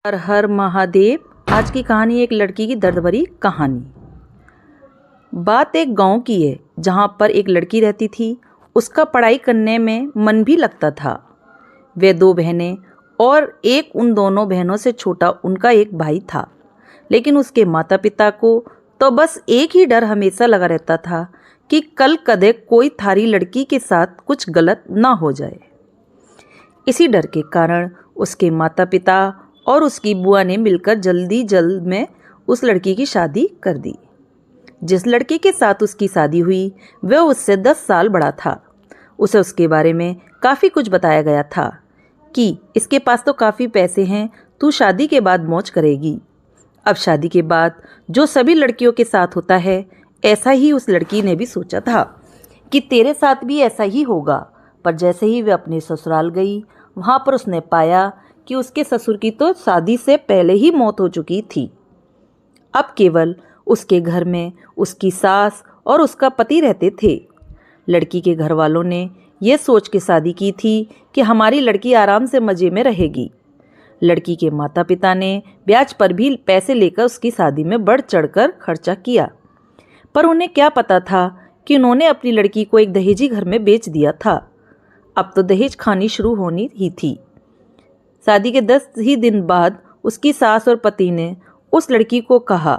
हर हर महादेव। आज की कहानी एक लड़की की दर्द भरी कहानी। बात एक गांव की है जहां पर एक लड़की रहती थी। उसका पढ़ाई करने में मन भी लगता था। वे दो बहनें और एक उन दोनों बहनों से छोटा उनका एक भाई था। लेकिन उसके माता पिता को तो बस एक ही डर हमेशा लगा रहता था कि कल कदे कोई थारी लड़की के साथ कुछ गलत ना हो जाए। इसी डर के कारण उसके माता पिता और उसकी बुआ ने मिलकर जल्द में उस लड़की की शादी कर दी। जिस लड़के के साथ उसकी शादी हुई वह उससे 10 साल बड़ा था। उसे उसके बारे में काफ़ी कुछ बताया गया था कि इसके पास तो काफ़ी पैसे हैं, तू शादी के बाद मौज करेगी। अब शादी के बाद जो सभी लड़कियों के साथ होता है, ऐसा ही उस लड़की ने भी सोचा था कि तेरे साथ भी ऐसा ही होगा। पर जैसे ही वह अपने ससुराल गई, वहाँ पर उसने पाया कि उसके ससुर की तो शादी से पहले ही मौत हो चुकी थी। अब केवल उसके घर में उसकी सास और उसका पति रहते थे। लड़की के घर वालों ने यह सोच के शादी की थी कि हमारी लड़की आराम से मज़े में रहेगी। लड़की के माता पिता ने ब्याज पर भी पैसे लेकर उसकी शादी में बढ़ चढ़कर खर्चा किया। पर उन्हें क्या पता था कि उन्होंने अपनी लड़की को एक दहेजी घर में बेच दिया था। अब तो दहेज खानी शुरू होनी ही थी। शादी के 10 ही दिन बाद उसकी सास और पति ने उस लड़की को कहा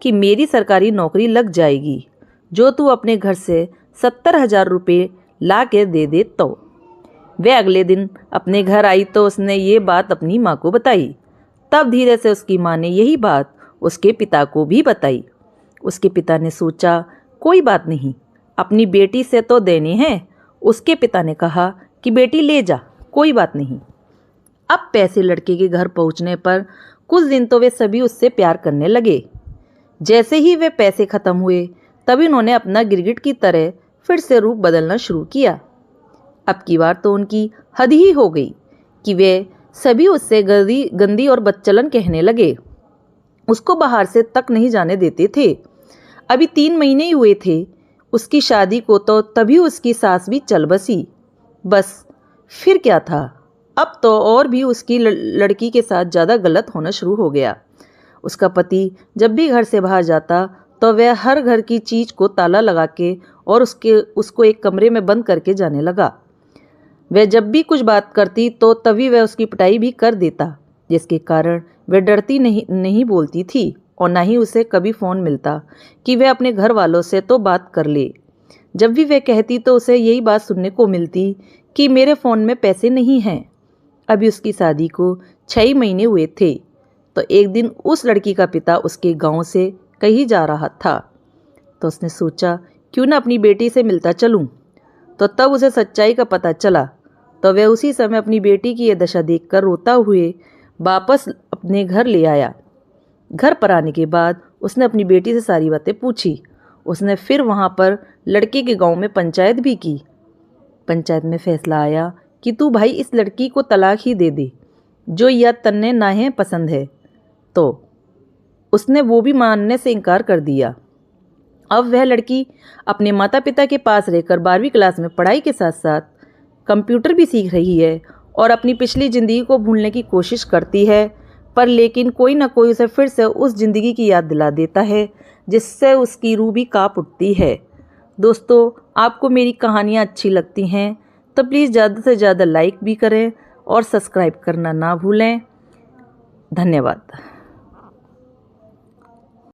कि मेरी सरकारी नौकरी लग जाएगी जो तू अपने घर से 70,000 रुपये ला के दे दे। तो वह अगले दिन अपने घर आई तो उसने ये बात अपनी माँ को बताई। तब धीरे से उसकी माँ ने यही बात उसके पिता को भी बताई। उसके पिता ने सोचा कोई बात नहीं, अपनी बेटी से तो देने हैं। उसके पिता ने कहा कि बेटी ले जा, कोई बात नहीं। अब पैसे लड़के के घर पहुंचने पर कुछ दिन तो वे सभी उससे प्यार करने लगे। जैसे ही वे पैसे खत्म हुए तभी उन्होंने अपना गिरगिट की तरह फिर से रूप बदलना शुरू किया। अब की बार तो उनकी हद ही हो गई कि वे सभी उससे गंदी और बदचलन कहने लगे। उसको बाहर से तक नहीं जाने देते थे। अभी 3 महीने ही हुए थे उसकी शादी को, तो तभी उसकी सास भी चल बसी। बस फिर क्या था, अब तो और भी उसकी लड़की के साथ ज़्यादा गलत होना शुरू हो गया। उसका पति जब भी घर से बाहर जाता तो वह हर घर की चीज़ को ताला लगा के और उसको एक कमरे में बंद करके जाने लगा। वह जब भी कुछ बात करती तो तभी वह उसकी पिटाई भी कर देता, जिसके कारण वह डरती नहीं बोलती थी और ना ही उसे कभी फ़ोन मिलता कि वह अपने घर वालों से तो बात कर ले। जब भी वह कहती तो उसे यही बात सुनने को मिलती कि मेरे फ़ोन में पैसे नहीं हैं। अभी उसकी शादी को 6 महीने हुए थे तो एक दिन उस लड़की का पिता उसके गांव से कहीं जा रहा था तो उसने सोचा क्यों ना अपनी बेटी से मिलता चलूं। तो तब उसे सच्चाई का पता चला तो वह उसी समय अपनी बेटी की यह दशा देखकर रोता हुए वापस अपने घर ले आया। घर पर आने के बाद उसने अपनी बेटी से सारी बातें पूछी। उसने फिर वहाँ पर लड़के के गाँव में पंचायत भी की। पंचायत में फैसला आया कि तू भाई इस लड़की को तलाक ही दे दे, जो या तन्ने नाहे पसंद है। तो उसने वो भी मानने से इनकार कर दिया। अब वह लड़की अपने माता पिता के पास रहकर 12वीं क्लास में पढ़ाई के साथ साथ कंप्यूटर भी सीख रही है और अपनी पिछली ज़िंदगी को भूलने की कोशिश करती है। पर लेकिन कोई ना कोई उसे फिर से उस ज़िंदगी की याद दिला देता है, जिससे उसकी रूह भी काँप उठती है। दोस्तों, आपको मेरी कहानियाँ अच्छी लगती हैं तो प्लीज़ ज़्यादा से ज़्यादा लाइक भी करें और सब्सक्राइब करना ना भूलें। धन्यवाद।